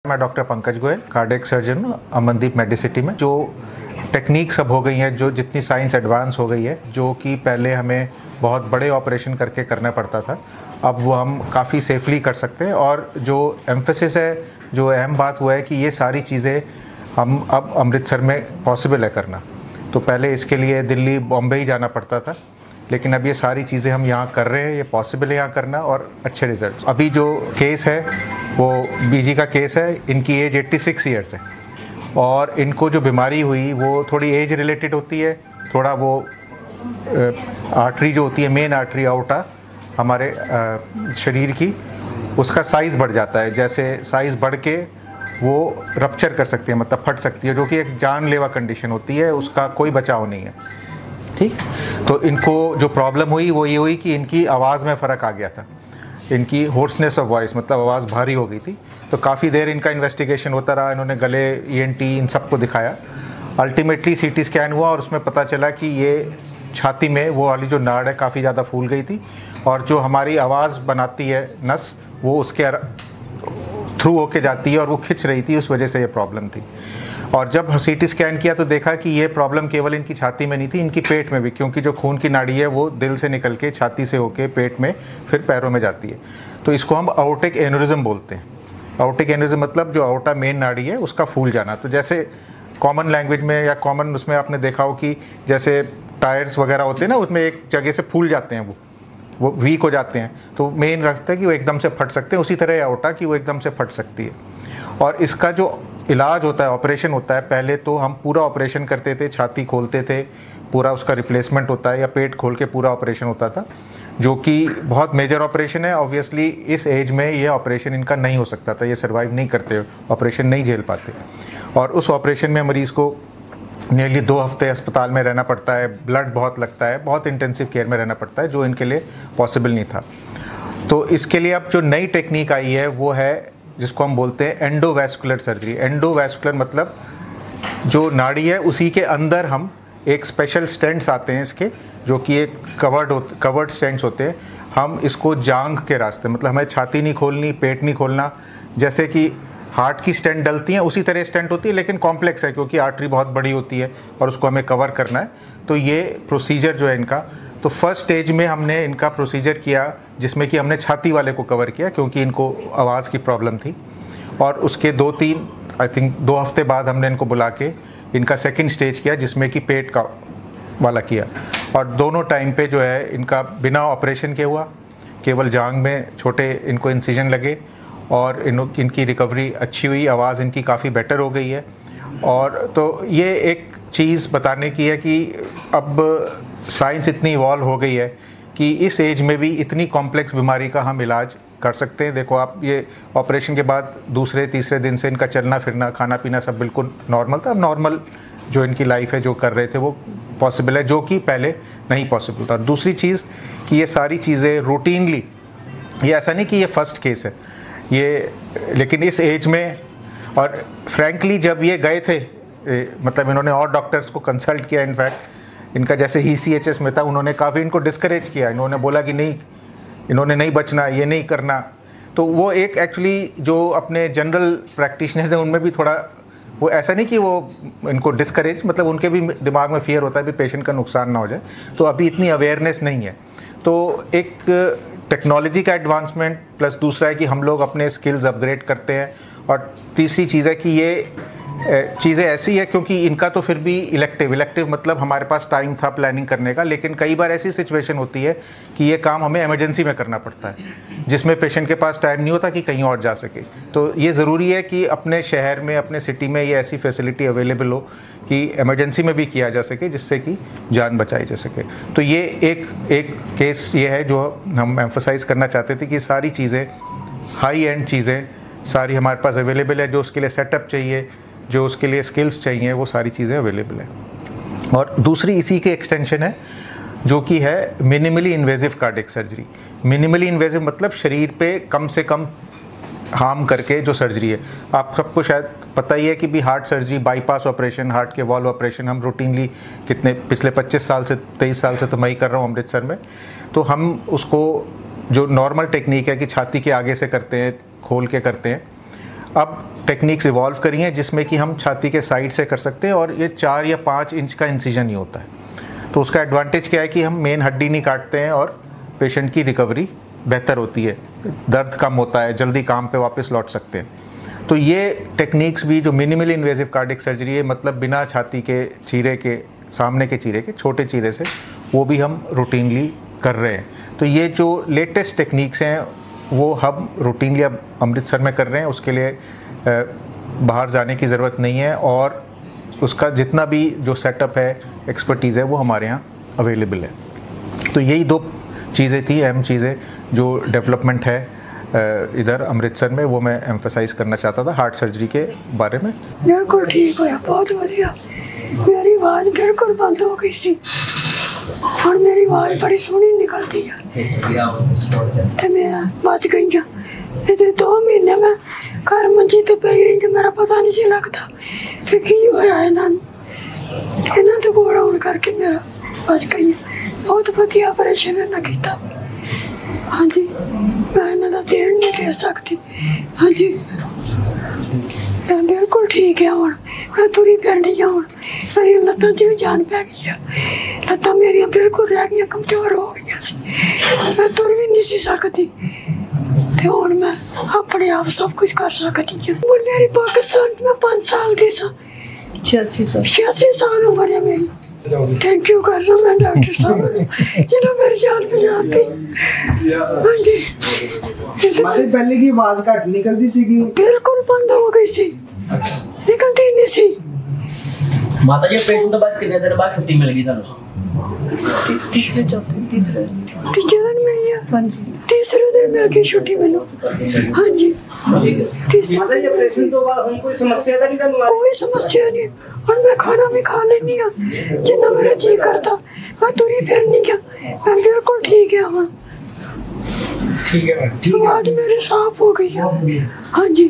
मैं doctor Pankaj Goyal, cardiac surgeon Amandeep Medicity में। जो टेक्निक सब हो गई हैं, जो जितनी साइंस एडवांस हो गई है, जो कि पहले हमें बहुत बड़े ऑपरेशन करके करना पड़ता था, अब वो हम काफ़ी सेफली कर सकते हैं। और जो एम्फेसिस है, जो अहम बात हुआ है कि ये सारी चीज़ें हम अब अमृतसर में पॉसिबल है करना। तो पहले इसके लिए दिल्ली बॉम्बे ही जाना पड़ता था, लेकिन अब ये सारी चीज़ें हम यहाँ कर रहे हैं, ये पॉसिबल है यहाँ करना और अच्छे रिजल्ट। अभी जो केस है वो बीजी का केस है। इनकी एज 86 ईयर्स है और इनको जो बीमारी हुई वो थोड़ी एज रिलेटेड होती है। थोड़ा वो आर्टरी जो होती है, मेन आर्टरी आउटा हमारे शरीर की, उसका साइज़ बढ़ जाता है। जैसे साइज़ बढ़ के वो रप्चर कर सकती है, मतलब फट सकती है, जो कि एक जानलेवा कंडीशन होती है, उसका कोई बचाव नहीं है। ठीक, तो इनको जो प्रॉब्लम हुई वो ये हुई कि इनकी आवाज़ में फ़र्क आ गया था। इनकी होर्सनेस ऑफ वॉइस, मतलब आवाज़ भारी हो गई थी। तो काफ़ी देर इनका इन्वेस्टिगेशन होता रहा, इन्होंने गले, ENT, इन सबको दिखाया। अल्टीमेटली CT स्कैन हुआ और उसमें पता चला कि ये छाती में वो वाली जो नाड़ है काफ़ी ज़्यादा फूल गई थी, और जो हमारी आवाज़ बनाती है नस, वो उसके थ्रू होके जाती है और वो खिंच रही थी, उस वजह से ये प्रॉब्लम थी। और जब CT स्कैन किया तो देखा कि ये प्रॉब्लम केवल इनकी छाती में नहीं थी, इनकी पेट में भी, क्योंकि जो खून की नाड़ी है वो दिल से निकल के छाती से होके पेट में फिर पैरों में जाती है। तो इसको हम आउटिक एन्यूरिज्म बोलते हैं। आउटिक एन्यूरिज्म मतलब जो आउटा मेन नाड़ी है उसका फूल जाना। तो जैसे कॉमन लैंग्वेज में या कॉमन उसमें आपने देखा हो कि जैसे टायर्स वगैरह होते हैं ना, उसमें एक जगह से फूल जाते हैं, वो वीक हो जाते हैं, तो मेन रखता है कि वो एकदम से फट सकते हैं। उसी तरह आउटा कि वो एकदम से फट सकती है। और इसका जो इलाज होता है, ऑपरेशन होता है, पहले तो हम पूरा ऑपरेशन करते थे, छाती खोलते थे, पूरा उसका रिप्लेसमेंट होता है, या पेट खोल के पूरा ऑपरेशन होता था, जो कि बहुत मेजर ऑपरेशन है। ऑब्वियसली इस एज में ये ऑपरेशन इनका नहीं हो सकता था, ये सर्वाइव नहीं करते, ऑपरेशन नहीं झेल पाते। और उस ऑपरेशन में मरीज़ को नियरली 2 हफ्ते अस्पताल में रहना पड़ता है, ब्लड बहुत लगता है, बहुत इंटेंसिव केयर में रहना पड़ता है, जो इनके लिए पॉसिबल नहीं था। तो इसके लिए अब जो नई टेक्निक आई है वो है जिसको हम बोलते हैं एंडोवैस्कुलर सर्जरी। एंडोवैस्कुलर मतलब जो नाड़ी है उसी के अंदर हम एक स्पेशल स्टेंट्स आते हैं इसके, जो कि एक कवर्ड स्टेंट्स होते हैं। हम इसको जांघ के रास्ते, मतलब हमें छाती नहीं खोलनी, पेट नहीं खोलना, जैसे कि हार्ट की स्टेंट डलती हैं उसी तरह स्टेंट होती है, लेकिन कॉम्प्लेक्स है क्योंकि आर्टरी बहुत बड़ी होती है और उसको हमें कवर करना है। तो ये प्रोसीजर जो है इनका, तो फर्स्ट स्टेज में हमने इनका प्रोसीजर किया जिसमें कि हमने छाती वाले को कवर किया क्योंकि इनको आवाज़ की प्रॉब्लम थी। और उसके 2 हफ्ते बाद हमने इनको बुला के इनका सेकंड स्टेज किया जिसमें कि पेट का वाला किया। और दोनों टाइम पे जो है इनका बिना ऑपरेशन के हुआ, केवल जांघ में छोटे इनको इंसिजन लगे और इनकी रिकवरी अच्छी हुई, आवाज़ इनकी काफ़ी बेटर हो गई है। और तो ये एक चीज़ बताने की है कि अब साइंस इतनी इवॉल्व हो गई है कि इस एज में भी इतनी कॉम्प्लेक्स बीमारी का हम इलाज कर सकते हैं। देखो आप, ये ऑपरेशन के बाद दूसरे तीसरे दिन से इनका चलना फिरना, खाना पीना सब बिल्कुल नॉर्मल था। नॉर्मल जो इनकी लाइफ है, जो कर रहे थे वो पॉसिबल है, जो कि पहले नहीं पॉसिबल था। दूसरी चीज़ कि ये सारी चीज़ें रूटीनली, ये ऐसा नहीं कि ये फर्स्ट केस है ये, लेकिन इस एज में, और फ्रैंकली जब ये गए थे, मतलब इन्होंने और डॉक्टर्स को कंसल्ट किया, इनफैक्ट इनका जैसे ECHS में था, उन्होंने काफ़ी इनको डिस्करेज किया, इन्होंने बोला कि नहीं, इन्होंने नहीं बचना, ये नहीं करना। तो वो एक एक्चुअली जो अपने जनरल प्रैक्टिशनर्स हैं उनमें भी थोड़ा वो, ऐसा नहीं कि वो इनको डिस्करेज, मतलब उनके भी दिमाग में फियर होता है भी पेशेंट का नुकसान ना हो जाए। तो अभी इतनी अवेयरनेस नहीं है। तो एक टेक्नोलॉजी का एडवांसमेंट प्लस दूसरा है कि हम लोग अपने स्किल्स अपग्रेड करते हैं, और तीसरी चीज़ है कि ये चीज़ें ऐसी है क्योंकि इनका तो फिर भी इलेक्टिव मतलब हमारे पास टाइम था प्लानिंग करने का, लेकिन कई बार ऐसी सिचुएशन होती है कि ये काम हमें इमरजेंसी में करना पड़ता है जिसमें पेशेंट के पास टाइम नहीं होता कि कहीं और जा सके। तो ये ज़रूरी है कि अपने शहर में, अपने सिटी में ये ऐसी फैसिलिटी अवेलेबल हो कि इमरजेंसी में भी किया जा सके, जिससे कि जान बचाई जा सके। तो ये एक केस ये है जो हम एम्फसाइज़ करना चाहते थे कि सारी चीज़ें, हाई एंड चीज़ें सारी हमारे पास अवेलेबल है। जो उसके लिए सेटअप चाहिए, जो उसके लिए स्किल्स चाहिए, वो सारी चीज़ें अवेलेबल है। और दूसरी इसी के एक्सटेंशन है जो कि है minimally invasive cardiac surgery. Minimally invasive मतलब शरीर पे कम से कम हार्म करके जो सर्जरी है। आप सबको शायद पता ही है कि भी heart surgery, bypass operation, heart के वॉल्व ऑपरेशन हम रूटीनली पिछले 25 साल से 23 साल से तो मैं ही कर रहा हूँ अमृतसर में। तो हम उसको जो नॉर्मल टेक्निक है कि छाती के आगे से करते हैं, खोल के करते हैं, अब टेक्निक्स इवॉल्व करी हैं जिसमें कि हम छाती के साइड से कर सकते हैं और ये 4 या 5 इंच का इंसिजन ही होता है। तो उसका एडवांटेज क्या है कि हम मेन हड्डी नहीं काटते हैं और पेशेंट की रिकवरी बेहतर होती है, दर्द कम होता है, जल्दी काम पे वापस लौट सकते हैं। तो ये टेक्निक्स भी जो मिनिमली इन्वेजिव कार्डियक सर्जरी है, मतलब बिना छाती के चीरे के, सामने के चीरे के, छोटे चीरे से, वो भी हम रूटीनली कर रहे हैं। तो ये जो लेटेस्ट टेक्निक्स हैं वो हम रूटीनली अब अमृतसर में कर रहे हैं। उसके लिए बाहर जाने की ज़रूरत नहीं है और उसका जितना भी जो सेटअप है, एक्सपर्टीज़ है, वो हमारे यहाँ अवेलेबल है। तो यही 2 चीज़ें थी, अहम चीज़ें जो डेवलपमेंट है इधर अमृतसर में, वो मैं एम्फसाइज करना चाहता था हार्ट सर्जरी के बारे में। बिल्कुल ठीक होया, बहुत वधिया। मेरी आवाज़ बिल्कुल बंद हो गई सी, और मेरी आवाज़ बड़ी सोहनी निकलती है ते मैं बच गई हाँ। ये 2 महीने मैं घर मंजी ते पई रही, मेरा पता नहीं सी लगता कि की होया इन्हां दे कोल आउण करके मेरा बच गई। बहुत वधिया ऑपरेशन इन्हां कीता। हाँ जी, मैं इन्हां दा देण नहीं दे सकती। हाँ जी, मैं बिल्कुल ठीक है हुण, मैं तुरी फिरनी हाँ। हुण मेरी लत्तां 'च भी जान पै गई है, लत्तां मेरियां बिल्कुल रह गई, कमज़ोर हो गई सी, मैं तुर भी नहीं सी सकती। ते हुण मैं अपने आप सब कुछ कर सकती हूँ। उम्र मेरी पाकिस्तान में 5 साल की सा, 86 साल उम्र है मेरी। थैंक यू कर रहा मैं डॉक्टर साहब जिन्होंने मेरी जान बचा दी। हाँ जी, पहले की आवाज घट निकलती सी, बिल्कुल बंद हो गई सी। अच्छा, निकलती नहीं सी। माता जी ऑपरेशन तो बाद कितने देर बाद छुट्टी मिल गई थानू? तीसरे दिन मिली है। हाँ जी, तीसरे दिन मिल गई छुट्टी मैनू। हाँ जी, माता जी ऑपरेशन तो बाद कोई समस्या था नहीं थानू? कोई समस्या नहीं, और मैं खाना भी खा लेनी हाँ जिन्ना मेरा जी करता, मैं तुरी फिरनी हाँ, मैं बिल्कुल ठीक है हुण। ठीक है, आवाज़ मेरी साफ हो गई है। हाँ जी।